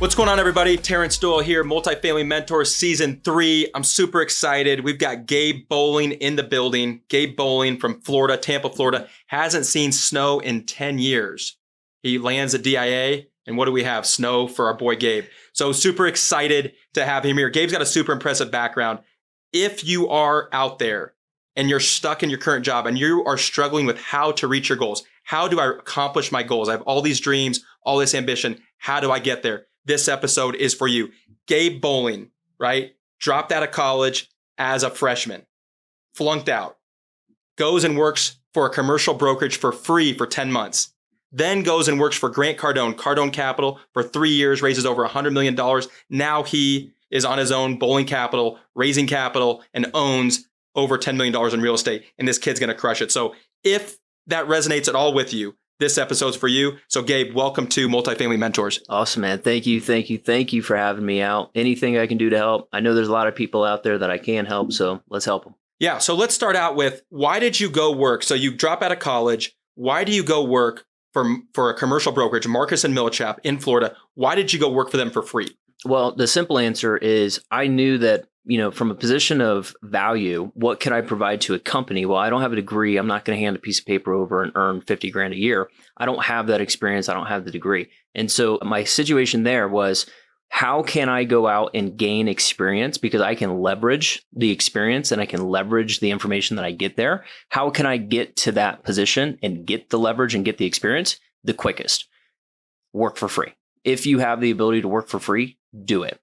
What's going on, everybody? Terrence Doyle here, Multifamily Mentors Season 3. I'm super excited. We've got Gabe Bowling in the building. Gabe Bowling from Florida, Tampa, Florida. Hasn't seen snow in 10 years. He lands at DIA, and what do we have? Snow for our boy Gabe. So super excited to have him here. Gabe's got a super impressive background. If you are out there and you're stuck in your current job and you are struggling with how to reach your goals, how do I accomplish my goals? I have all these dreams, all this ambition. How do I get there? This episode is for you. Gabe Bowling, right? Dropped out of college as a freshman, flunked out, goes and works for a commercial brokerage for free for 10 months, then goes and works for Grant Cardone, Cardone Capital for 3 years, raises over $100 million. Now he is on his own, Bowling Capital, raising capital, and owns over $10 million in real estate. And this kid's going to crush it. So if that resonates at all with you, this episode's for you. So Gabe, welcome to Multifamily Mentors. Awesome, man. Thank you for having me out. Anything I can do to help. I know there's a lot of people out there that I can help, so let's help them. Yeah, so let's start out with, why did you go work? So you drop out of college. Why do you go work for a commercial brokerage, Marcus and Millichap in Florida? Why did you go work for them for free? Well, the simple answer is I knew that, from a position of value, what can I provide to a company? Well, I don't have a degree. I'm not going to hand a piece of paper over and earn 50 grand a year. I don't have that experience. I don't have the degree. And so my situation there was, how can I go out and gain experience? Because I can leverage the experience and I can leverage the information that I get there. How can I get to that position and get the leverage and get the experience the quickest? Work for free. If you have the ability to work for free, do it.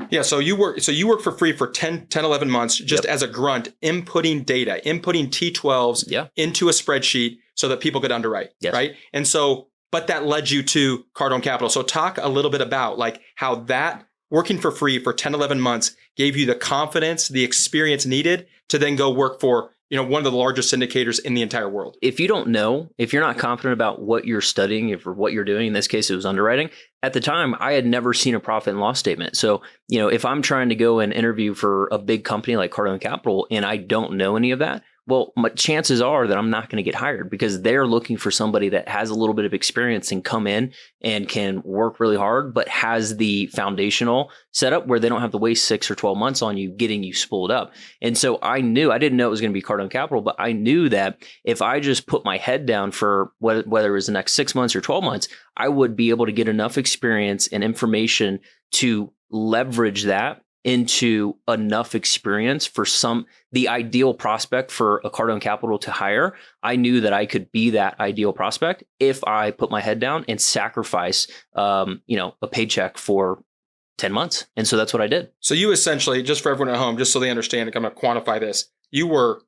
Yeah, so you work for free for 10, 11 months just as a grunt, inputting data, inputting T12s into a spreadsheet so that people could underwrite, right? And so, but that led you to Cardone Capital. So talk a little bit about like how that working for free for 10, 11 months gave you the confidence, the experience needed to then go work for one of the largest syndicators in the entire world. If you don't know, if you're not confident about what you're studying, or what you're doing, in this case, it was underwriting. At the time, I had never seen a profit and loss statement. So, if I'm trying to go and interview for a big company like Cardone Capital and I don't know any of that, well, my chances are that I'm not going to get hired because they're looking for somebody that has a little bit of experience and come in and can work really hard, but has the foundational setup where they don't have to waste 6 or 12 months on you getting you spooled up. And so I didn't know it was going to be Cardone Capital, but I knew that if I just put my head down for whether it was the next 6 months or 12 months, I would be able to get enough experience and information to leverage that into enough experience for the ideal prospect for a Cardone Capital to hire. I knew that I could be that ideal prospect if I put my head down and sacrifice, a paycheck for 10 months. And so that's what I did. So you essentially, just for everyone at home, just so they understand, I'm going to quantify this. You were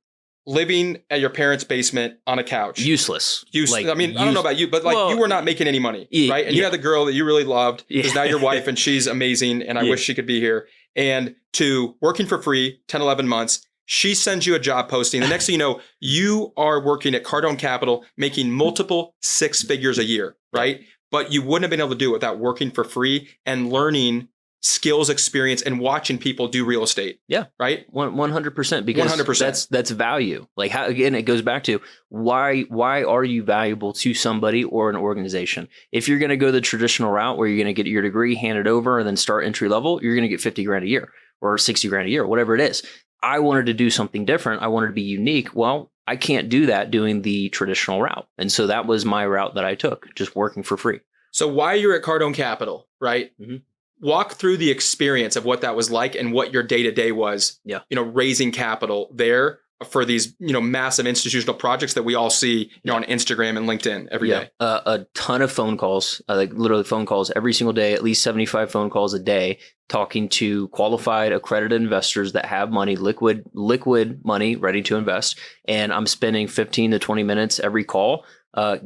living at your parents' basement on a couch. Useless. I don't know about you, but you were not making any money, right? And you had the girl that you really loved, who's now your wife, and she's amazing, and I wish she could be here. And to working for free, 10, 11 months, she sends you a job posting. The next thing you know, you are working at Cardone Capital, making multiple 6 figures a year, right? But you wouldn't have been able to do it without working for free and learning skills, experience, and watching people do real estate. Yeah. Right? 100%. Because 100%. That's value. Like, how, again, it goes back to why are you valuable to somebody or an organization? If you're going to go the traditional route where you're going to get your degree handed over and then start entry level, you're going to get 50 grand a year or 60 grand a year, whatever it is. I wanted to do something different. I wanted to be unique. Well, I can't do that doing the traditional route. And so that was my route that I took, just working for free. So while you're at Cardone Capital, right? Mm-hmm. Walk through the experience of what that was like and what your day-to-day was, raising capital there for these, massive institutional projects that we all see, on Instagram and LinkedIn every day. A ton of phone calls, like literally phone calls every single day, at least 75 phone calls a day, talking to qualified accredited investors that have money, liquid money ready to invest. And I'm spending 15 to 20 minutes every call,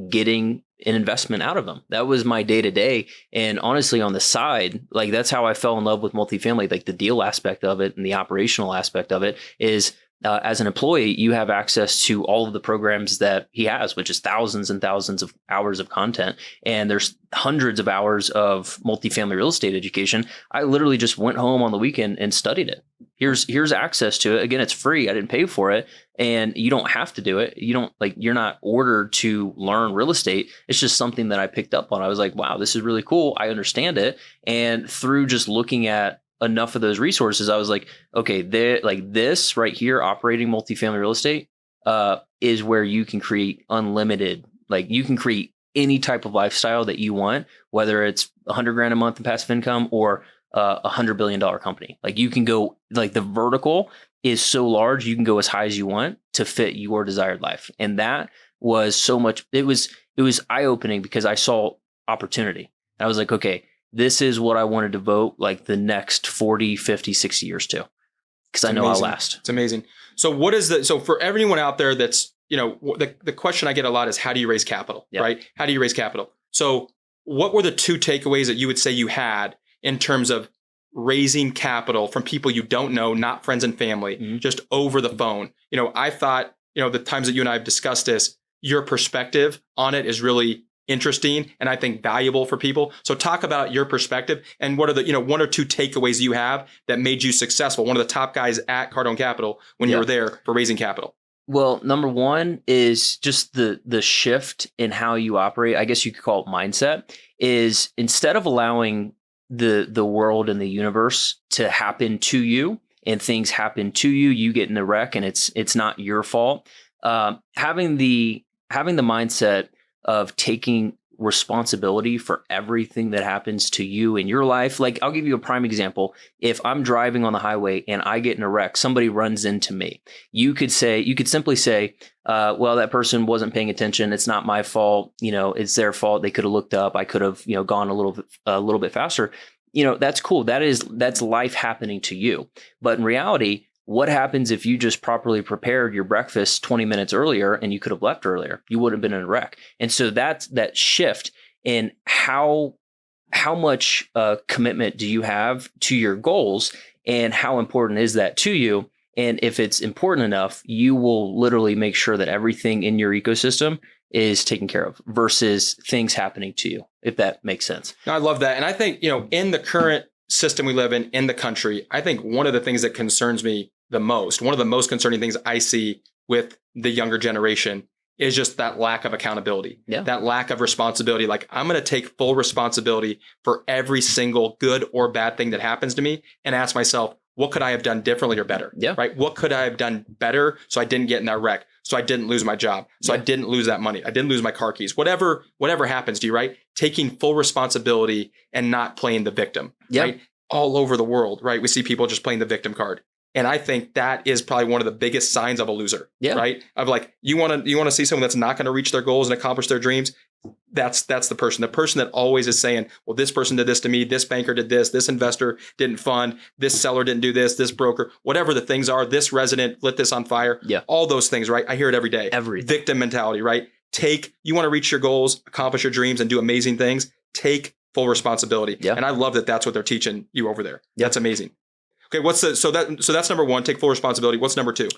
getting an investment out of them. That was my day to day. And honestly, on the side, like that's how I fell in love with multifamily. Like the deal aspect of it and the operational aspect of it is, as an employee, you have access to all of the programs that he has, which is thousands and thousands of hours of content. And there's hundreds of hours of multifamily real estate education. I literally just went home on the weekend and studied it. Here's access to it. Again, it's free. I didn't pay for it, and you don't have to do it. You're not ordered to learn real estate. It's just something that I picked up on. I was like, wow, this is really cool. I understand it. And through just looking at enough of those resources, I was like, okay, this right here, operating multifamily real estate, is where you can create unlimited, you can create any type of lifestyle that you want, whether it's $100,000 a month in passive income or $100 billion company. You can go, the vertical is so large, you can go as high as you want to fit your desired life. And that was so much, it was eye-opening because I saw opportunity. And I was like, okay, this is what I want to devote the next 40, 50, 60 years to, because I know I'll last. It's amazing. So so for everyone out there that's, the question I get a lot is, how do you raise capital, right? How do you raise capital? So what were the 2 takeaways that you would say you had in terms of raising capital from people you don't know, not friends and family, just over the phone? I thought, the times that you and I have discussed this, your perspective on it is really interesting and I think valuable for people. So talk about your perspective and what are the, 1 or 2 takeaways you have that made you successful, one of the top guys at Cardone Capital when you were there for raising capital. Well, number one is just the shift in how you operate. I guess you could call it mindset. Is instead of allowing the world and the universe to happen to you and things happen to you, you get in the wreck and it's not your fault. Having the mindset of taking responsibility for everything that happens to you in your life. I'll give you a prime example. If I'm driving on the highway and I get in a wreck, somebody runs into me. You could simply say, well, that person wasn't paying attention. It's not my fault. It's their fault. They could have looked up. I could have, gone a little bit faster. That's cool. That's life happening to you. But in reality, what happens if you just properly prepared your breakfast 20 minutes earlier and you could have left earlier? You wouldn't have been in a wreck. And so that's that shift in how much commitment do you have to your goals and how important is that to you? And if it's important enough, you will literally make sure that everything in your ecosystem is taken care of versus things happening to you, if that makes sense. No, I love that. And I think, in the current system we live in the country, I think one of the things that concerns me the most, one of the most concerning things I see with the younger generation is just that lack of accountability, that lack of responsibility. I'm going to take full responsibility for every single good or bad thing that happens to me and ask myself, what could I have done differently or better? Right? What could I have done better so I didn't get in that wreck? So I didn't lose my job. So I didn't lose that money. I didn't lose my car keys. Whatever happens to you, right? Taking full responsibility and not playing the victim, right? All over the world, right? We see people just playing the victim card. And I think that is probably one of the biggest signs of a loser, right? Of you want to see someone that's not going to reach their goals and accomplish their dreams. That's the person that always is saying, well, this person did this to me. This banker did this investor didn't fund, this seller didn't do this broker, whatever the things are, this resident lit this on fire. All those things, right? I hear it every day. Victim mentality, right? You want to reach your goals, accomplish your dreams and do amazing things. Take full responsibility. And I love that that's what they're teaching you over there. That's amazing. Okay, so that's number 1, take full responsibility. What's number 2?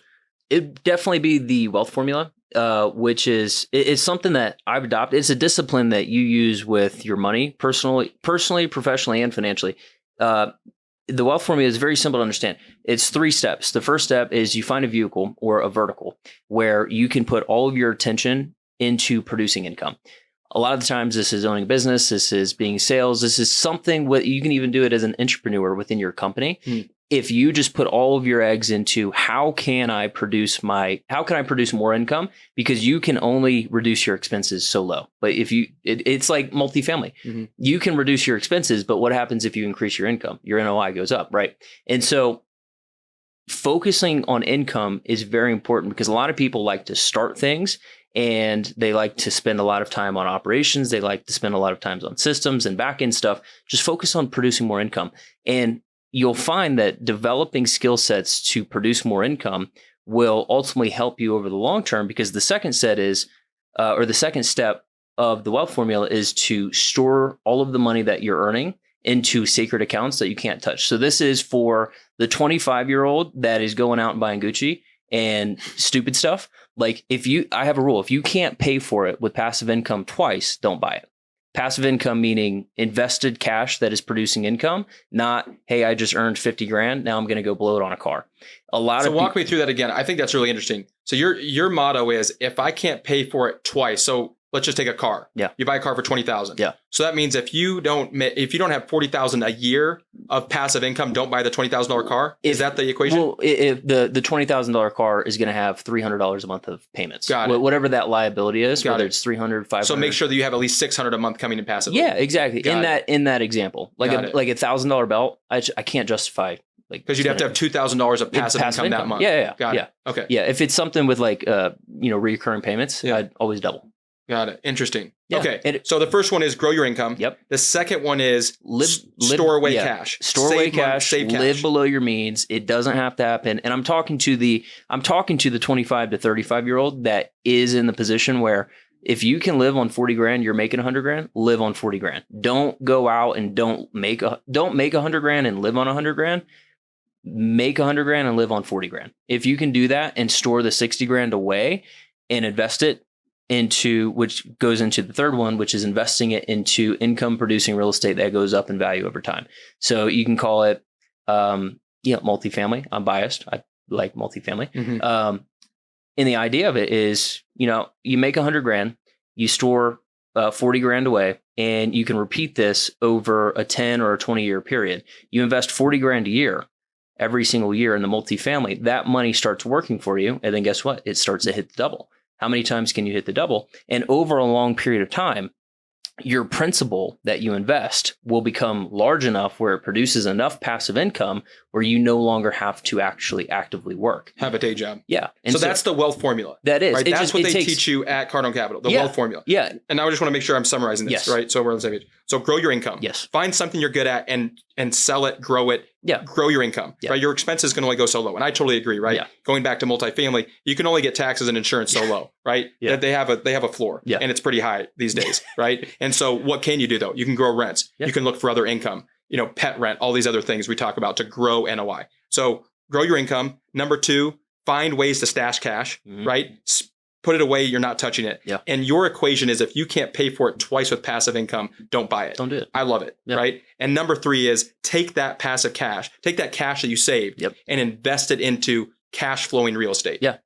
It'd definitely be the wealth formula, which is something that I've adopted. It's a discipline that you use with your money, personally, professionally, and financially. The wealth formula is very simple to understand. It's 3 steps. The first step is you find a vehicle or a vertical where you can put all of your attention into producing income. A lot of the times this is owning a business, this is being sales, this is something you can even do it as an entrepreneur within your company. If you just put all of your eggs into how can I produce more income, because you can only reduce your expenses so low. But it's like multifamily. You can reduce your expenses, but what happens if you increase your income? Your NOI goes up, right? And so focusing on income is very important because a lot of people like to start things and they like to spend a lot of time on operations. They like to spend a lot of time on systems and back-end stuff. Just focus on producing more income. And you'll find that developing skill sets to produce more income will ultimately help you over the long term, because the second step of the wealth formula is to store all of the money that you're earning into sacred accounts that you can't touch. So this is for the 25-year-old that is going out and buying Gucci and stupid stuff. I have a rule. If you can't pay for it with passive income twice, don't buy it. Passive income meaning invested cash that is producing income, not, hey, I just earned 50 grand. Now I'm going to go blow it on a car. So walk me through that again. I think that's really interesting. So your motto is, if I can't pay for it twice, so let's just take a car. Yeah. You buy a car for $20,000. Yeah. So that means if you don't have $40,000 a year of passive income, don't buy the $20,000 car. Is that the equation? Well, if the $20,000 car is going to have $300 a month of payments. Got it. Whatever that liability is, Got whether it. it's $300, $500. So make sure that you have at least $600 a month coming in passively. Yeah, exactly. Got In that example, like Got it. like $1,000 belt, I can't justify. Because you'd have to have $2,000 of passive income that month. Yeah. Got it. Okay. Yeah. If it's something with like, recurring payments, I'd always double. Got it. Interesting. Yeah. Okay. So the first one is grow your income. Yep. The second one is store away cash. Store away cash. Save cash. Live below your means. It doesn't have to happen. And I'm talking to the 25 to 35-year-old that is in the position where if you can live on 40 grand, you're making 100 grand, live on 40 grand. Don't go out and don't make 100 grand and live on 100 grand. Make 100 grand and live on 40 grand. If you can do that and store the 60 grand away and invest it into, which goes into the third one, which is investing it into income producing real estate that goes up in value over time. So you can call it, multifamily. I'm biased. I like multifamily. Mm-hmm. And the idea of it is, you make 100 grand, you store 40 grand away, and you can repeat this over a 10 or a 20 year period. You invest 40 grand a year, every single year in the multifamily, that money starts working for you. And then guess what? It starts to hit the double. How many times can you hit the double? And over a long period of time, your principal that you invest will become large enough where it produces enough passive income where you no longer have to actually actively work. Have a day job. Yeah. And so that's the wealth formula. That is. Right? That's what they teach you at Cardone Capital, the wealth formula. Yeah. And now I just want to make sure I'm summarizing this, right? So we're on the same page. So grow your income. Yes. Find something you're good at and sell it, grow it. Yeah. Grow your income. Yeah. Right? Your expenses can only go so low. And I totally agree, right? Yeah. Going back to multifamily, you can only get taxes and insurance so low, right? Yeah. That they have a floor. Yeah. And it's pretty high these days, right? And so what can you do though? You can grow rents. Yeah. You can look for other income, pet rent, all these other things we talk about to grow NOI. So grow your income. Number 2, find ways to stash cash, right? Put it away. You're not touching it. Yeah. And your equation is if you can't pay for it twice with passive income, don't buy it. Don't do it. I love it. Yeah. Right. And number 3 is take that passive cash, take that cash that you saved and invest it into cash flowing real estate. Yeah.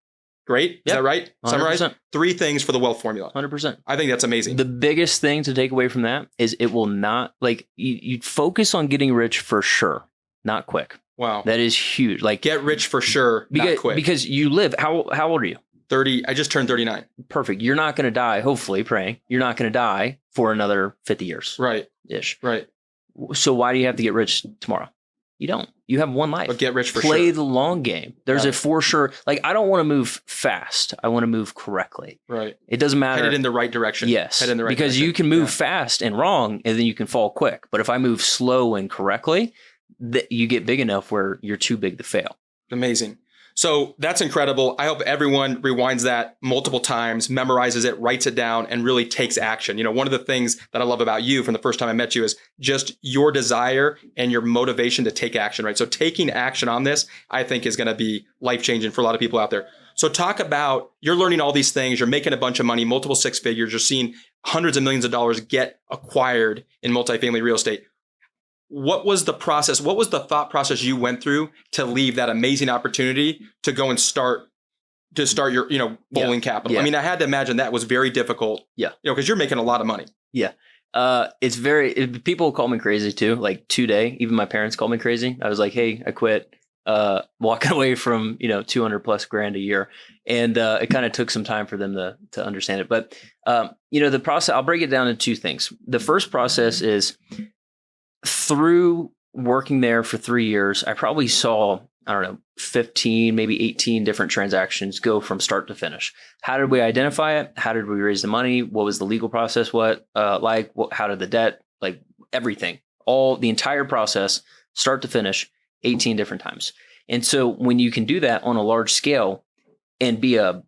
Great. Is that right? 100%. Summarize 3 things for the wealth formula. 100%. I think that's amazing. The biggest thing to take away from that is it will not you focus on getting rich for sure, not quick. Wow. That is huge. Like get rich for sure, not quick. Because you live, how old are you? 30. I just turned 39. Perfect. You're not going to die, hopefully, praying. You're not going to die for another 50 years. Right. Ish. Right. So why do you have to get rich tomorrow? You don't. You have one life. But get rich for sure. Play sure. the long game. There's a for sure. Like, I don't want to move fast. I want to move correctly. Right. It doesn't matter. Headed in the right direction. Yes. Head in the right because direction. You can move fast and wrong, and then you can fall quick. But if I move slow and correctly, you get big enough where you're too big to fail. Amazing. So that's incredible. I hope everyone rewinds that multiple times, memorizes it, writes it down, and really takes action. One of the things that I love about you from the first time I met you is just your desire and your motivation to take action, right? So taking action on this, I think, is going to be life-changing for a lot of people out there. So talk about, you're learning all these things, you're making a bunch of money, multiple 6 figures, you're seeing hundreds of millions of dollars get acquired in multifamily real estate. What was the process? What was the thought process you went through to leave that amazing opportunity to go and start your, Bowling Capital? Yeah. I mean, I had to imagine that was very difficult. Yeah. Because you're making a lot of money. Yeah. It's people call me crazy too. Like today, even my parents call me crazy. I was like, hey, I quit, walking away from, 200 plus grand a year. And, it kind of took some time for them to understand it. But, the process, I'll break it down into 2 things. The first process is, through working there for 3 years, I probably saw, 15, maybe 18 different transactions go from start to finish. How did we identify it? How did we raise the money? What was the legal process? How did the debt, everything, the entire process, start to finish, 18 different times. And so when you can do that on a large scale and be an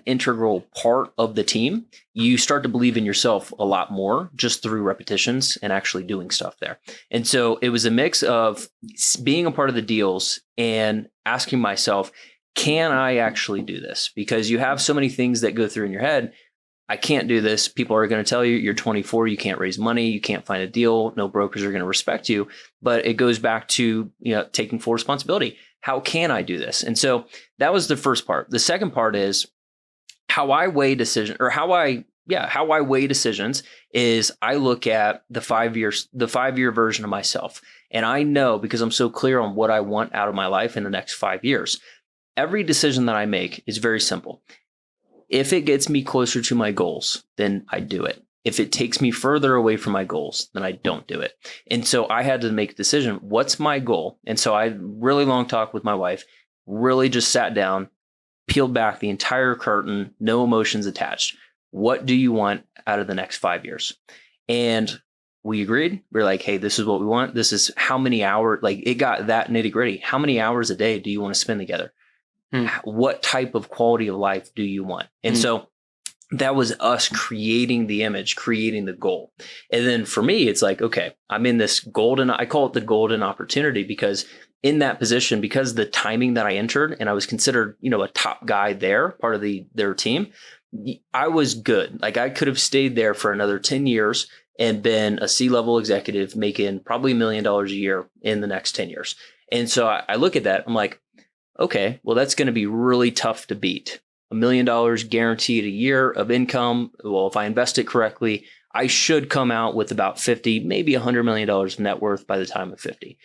integral part of the team, you start to believe in yourself a lot more just through repetitions and actually doing stuff there. And so it was a mix of being a part of the deals and asking myself, can I actually do this? Because you have so many things that go through in your head. I can't do this. People are going to tell you you're 24, you can't raise money, you can't find a deal, no brokers are going to respect you. But it goes back to, taking full responsibility. How can I do this? And so that was the first part. The second part is how I weigh decisions is I look at the 5-year version of myself. And I know, because I'm so clear on what I want out of my life in the next 5 years, every decision that I make is very simple. If it gets me closer to my goals, then I do it. If it takes me further away from my goals, then I don't do it. And so I had to make a decision. What's my goal? And so I really long talk with my wife, really just sat down, peeled back the entire curtain, no emotions attached. What do you want out of the next 5 years? And we agreed. We're like, hey, this is what we want. This is how many hours, like it got that nitty gritty. How many hours a day do you want to spend together? What type of quality of life do you want? And so that was us creating the image, creating the goal. And then for me, it's like, okay, I'm in this I call it the golden opportunity, because in that position, because the timing that I entered and I was considered, a top guy there, part of their team, I was good. Like I could have stayed there for another 10 years and been a C-level executive making probably $1 million a year in the next 10 years. And so I look at that, I'm like, okay, well, that's going to be really tough to beat. $1 million guaranteed a year of income. Well, if I invest it correctly, I should come out with about 50, maybe $100 million of net worth by the time of 50.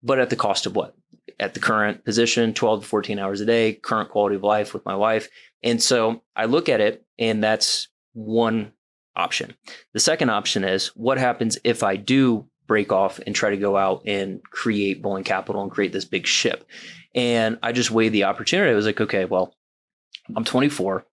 But at the cost of what? At the current position, 12 to 14 hours a day, current quality of life with my wife. And so I look at it, and that's one option. The second option is, what happens if I do break off and try to go out and create Bowling Capital and create this big ship? And I just weighed the opportunity. I was like, okay, well, I'm 24.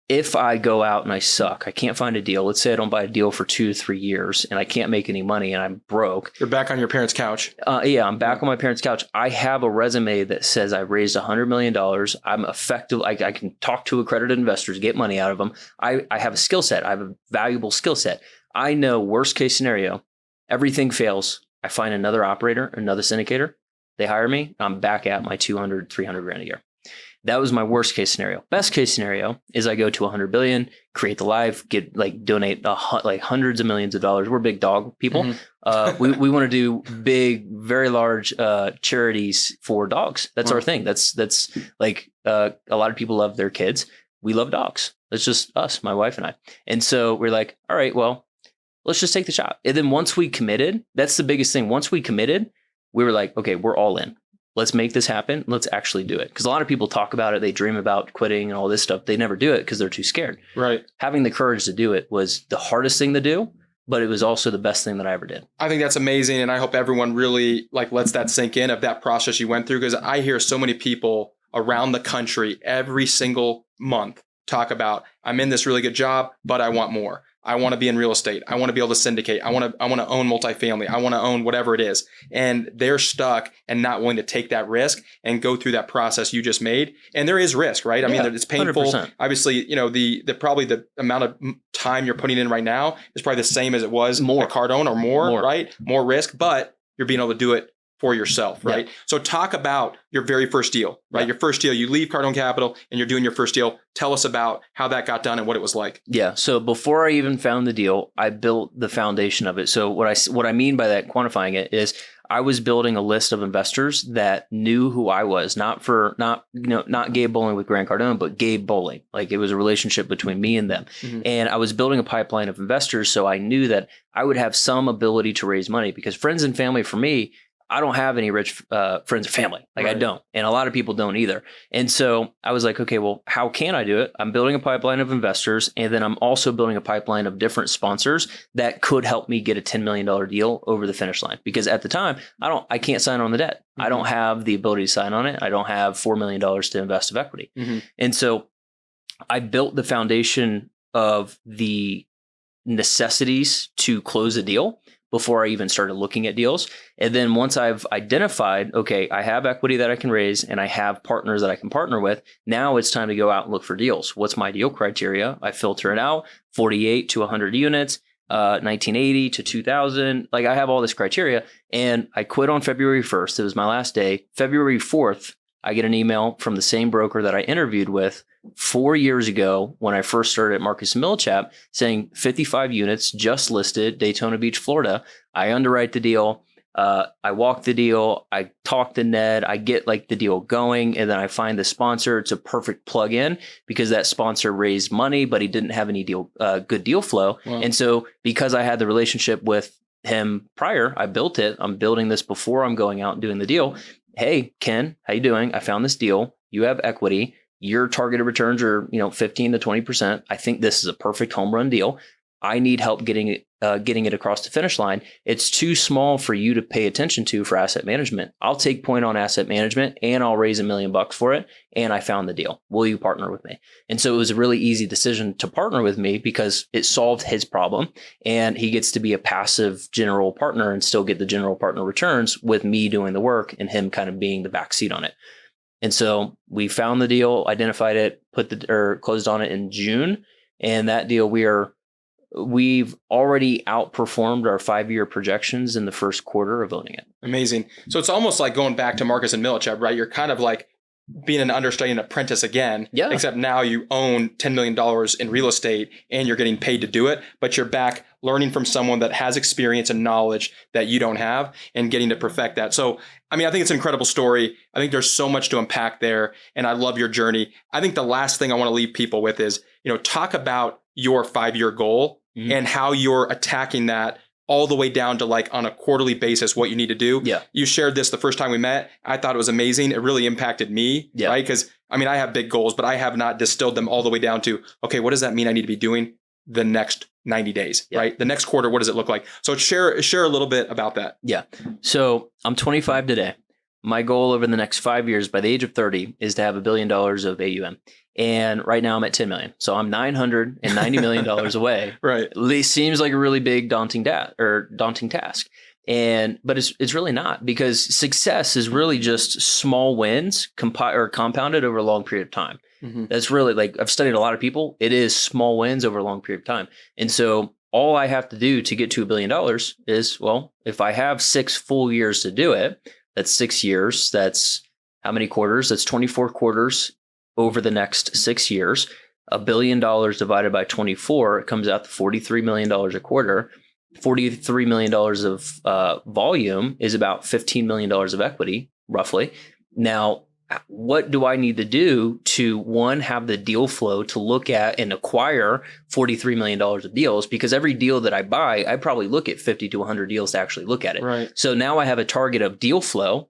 If I go out and I suck, I can't find a deal. Let's say I don't buy a deal for 2 to 3 years and I can't make any money and I'm broke. You're back on your parents' couch. Yeah, I'm back on my parents' couch. I have a resume that says I've raised $100 million. I'm effective. I can talk to accredited investors, get money out of them. I have a skill set. I have a valuable skill set. I know worst case scenario, everything fails. I find another operator, another syndicator. They hire me. I'm back at my 200, 300 grand a year. That was my worst case scenario. Best case scenario is I go to 100 billion, create the live, donate hundreds of millions of dollars. We're big dog people. We want to do big, very large charities for dogs. That's our thing. That's like a lot of people love their kids. We love dogs. That's just us, my wife and I. And so we're like, all right, well, let's just take the shot. And then once we committed, that's the biggest thing. Once we committed, we were like, okay, we're all in. Let's make this happen. Let's actually do it. Because a lot of people talk about it. They dream about quitting and all this stuff. They never do it because they're too scared. Right. Having the courage to do it was the hardest thing to do, but it was also the best thing that I ever did. I think that's amazing. And I hope everyone really lets that sink in of that process you went through. Because I hear so many people around the country every single month talk about, I'm in this really good job, but I want more. I want to be in real estate. I want to be able to syndicate. I want to own multifamily. I want to own whatever it is. And they're stuck and not willing to take that risk and go through that process you just made. And there is risk, right? I mean, it's painful. 100%. Obviously, the probably the amount of time you're putting in right now is probably the same as it was more at Cardone or more, right? More risk, but you're being able to do it for yourself, right? Yeah. So talk about your very first deal, right? Yeah. Your first deal, you leave Cardone Capital and you're doing your first deal. Tell us about how that got done and what it was like. Yeah. So before I even found the deal, I built the foundation of it. So what I mean by that, quantifying it, is I was building a list of investors that knew who I was, not Gabe Bowling with Grant Cardone, but Gabe Bowling. Like it was a relationship between me and them. Mm-hmm. And I was building a pipeline of investors. So I knew that I would have some ability to raise money, because friends and family for me, I don't have any rich friends or family. Right. I don't. And a lot of people don't either. And so I was like, okay, well, how can I do it? I'm building a pipeline of investors. And then I'm also building a pipeline of different sponsors that could help me get a $10 million deal over the finish line. Because at the time, I can't sign on the debt. Mm-hmm. I don't have the ability to sign on it. I don't have $4 million to invest of equity. Mm-hmm. And so I built the foundation of the necessities to close a deal before I even started looking at deals. And then once I've identified, okay, I have equity that I can raise and I have partners that I can partner with, now it's time to go out and look for deals. What's my deal criteria? I filter it out, 48 to 100 units, 1980 to 2000. Like I have all this criteria, and I quit on February 1st. It was my last day. February 4th, I get an email from the same broker that I interviewed with 4 years ago when I first started at Marcus & Millichap saying 55 units just listed, Daytona Beach, Florida. I underwrite the deal. I walk the deal. I talk to Ned. I get like the deal going, and then I find the sponsor. It's a perfect plug-in because that sponsor raised money, but he didn't have any good deal flow. Wow. And so because I had the relationship with him prior, I built it. I'm building this before I'm going out and doing the deal. Hey, Ken, how you doing? I found this deal. You have equity. Your targeted returns are, 15 to 20%. I think this is a perfect home run deal. I need help getting it across the finish line. It's too small for you to pay attention to for asset management. I'll take point on asset management and I'll raise $1 million for it. And I found the deal. Will you partner with me? And so it was a really easy decision to partner with me because it solved his problem. And he gets to be a passive general partner and still get the general partner returns with me doing the work and him kind of being the backseat on it. And so we found the deal, identified it, closed on it in June. And that deal we've already outperformed our 5-year projections in the first quarter of owning it. Amazing. So it's almost like going back to Marcus and Millichap, right? You're kind of like being an understudy and apprentice again, except now you own $10 million in real estate and you're getting paid to do it, but you're back learning from someone that has experience and knowledge that you don't have and getting to perfect that. So, I think it's an incredible story. I think there's so much to unpack there and I love your journey. I think the last thing I want to leave people with is, talk about your 5-year goal and how you're attacking that all the way down to like on a quarterly basis, what you need to do. Yeah. You shared this the first time we met. I thought it was amazing. It really impacted me, right? Because I have big goals, but I have not distilled them all the way down to, okay, what does that mean I need to be doing the next 90 days, right? The next quarter, what does it look like? So share a little bit about that. Yeah. So I'm 25 today. My goal over the next 5 years by the age of 30 is to have $1 billion of AUM. And right now I'm at 10 million. So I'm $990 million away. Right. It seems like a really big daunting task. But it's really not, because success is really just small wins compounded over a long period of time. Mm-hmm. That's really like, I've studied a lot of people. It is small wins over a long period of time. And so all I have to do to get to $1 billion is, well, if I have 6 full years to do it, that's 6 years. That's how many quarters? That's 24 quarters over the next 6 years. $1 billion divided by 24, it comes out to $43 million a quarter. $43 million of volume is about $15 million of equity, roughly. Now, what do I need to do to, one, have the deal flow to look at and acquire $43 million of deals? Because every deal that I buy, I probably look at 50 to 100 deals to actually look at it. Right. So now I have a target of deal flow.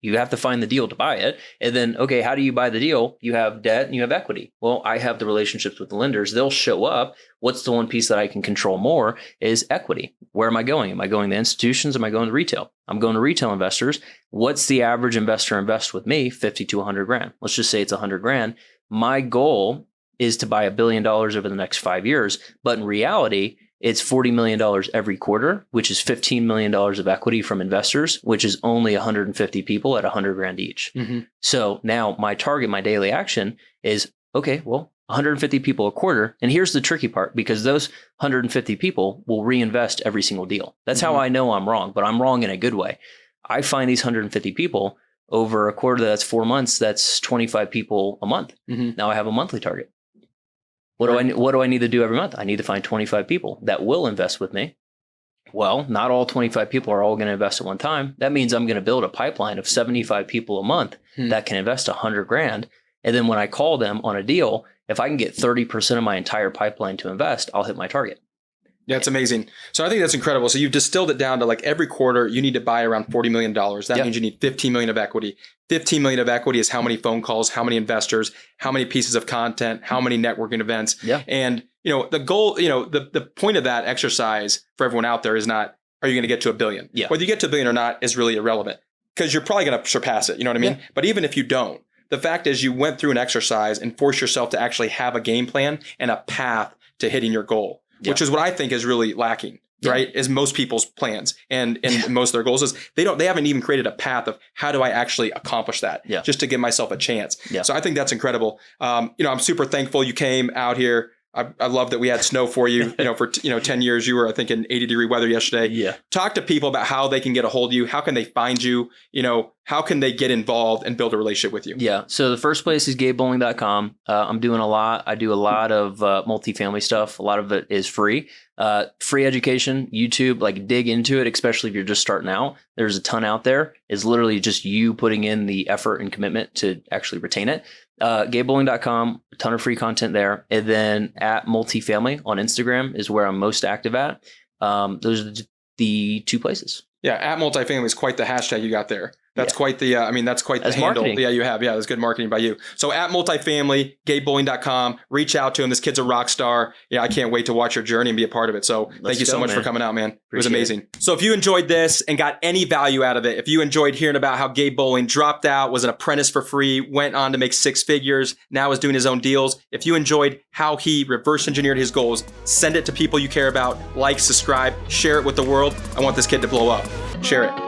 You have to find the deal to buy it. And then, okay, how do you buy the deal? You have debt and you have equity. Well, I have the relationships with the lenders. They'll show up. What's the one piece that I can control more is equity. Where am I going? Am I going to institutions? Am I going to retail? I'm going to retail investors. What's the average investor invest with me? 50 to 100 grand. Let's just say it's 100 grand. My goal is to buy $1 billion over the next 5 years. But in reality, it's $40 million every quarter, which is $15 million of equity from investors, which is only 150 people at 100 grand each. Mm-hmm. So now my target, my daily action is, okay, well, 150 people a quarter. And here's the tricky part, because those 150 people will reinvest every single deal. That's how I know I'm wrong, but I'm wrong in a good way. I find these 150 people over a quarter, that's 4 months, that's 25 people a month. Mm-hmm. Now I have a monthly target. What do I need to do every month? I need to find 25 people that will invest with me. Well, not all 25 people are all going to invest at one time. That means I'm going to build a pipeline of 75 people a month that can invest 100 grand. And then when I call them on a deal, if I can get 30% of my entire pipeline to invest, I'll hit my target. Yeah, it's amazing. So I think that's incredible. So you've distilled it down to like every quarter, you need to buy around $40 million. That means you need 15 million of equity. 15 million of equity is how many phone calls, how many investors, how many pieces of content, how many networking events. Yeah. And, the goal, the point of that exercise for everyone out there is not, are you going to get to $1 billion? Yeah. Whether you get to $1 billion or not is really irrelevant, because you're probably going to surpass it. You know what I mean? Yeah. But even if you don't, the fact is you went through an exercise and forced yourself to actually have a game plan and a path to hitting your goal. Yeah. Which is what I think is really lacking, right? Is most people's plans and most of their goals is they haven't even created a path of how do I actually accomplish that just to give myself a chance. Yeah. So I think that's incredible. I'm super thankful you came out here. I love that we had snow for you, for 10 years. You were, I think, in 80-degree weather yesterday. Yeah. Talk to people about how they can get a hold of you. How can they find you? how can they get involved and build a relationship with you? Yeah. So the first place is GabeBowling.com. I'm doing a lot. I do a lot of multifamily stuff. A lot of it is free. Free education, YouTube, like dig into it, especially if you're just starting out. There's a ton out there. It's literally just you putting in the effort and commitment to actually retain it. GabeBowling.com, a ton of free content there. And then at Multifamily on Instagram is where I'm most active at. Those are the two places. Yeah, at Multifamily is quite the hashtag you got there. That's quite the, that's quite the That's handle. marketing. Yeah, you have. Yeah, that's good marketing by you. So at Multifamily, GabeBowling.com, reach out to him. This kid's a rock star. Yeah, I can't wait to watch your journey and be a part of it. So thank you so much for coming out, man. It was amazing. So if you enjoyed this and got any value out of it, if you enjoyed hearing about how Gabe Bowling dropped out, was an apprentice for free, went on to make 6 figures, now is doing his own deals. If you enjoyed how he reverse engineered his goals, send it to people you care about, like, subscribe, share it with the world. I want this kid to blow up. Share it.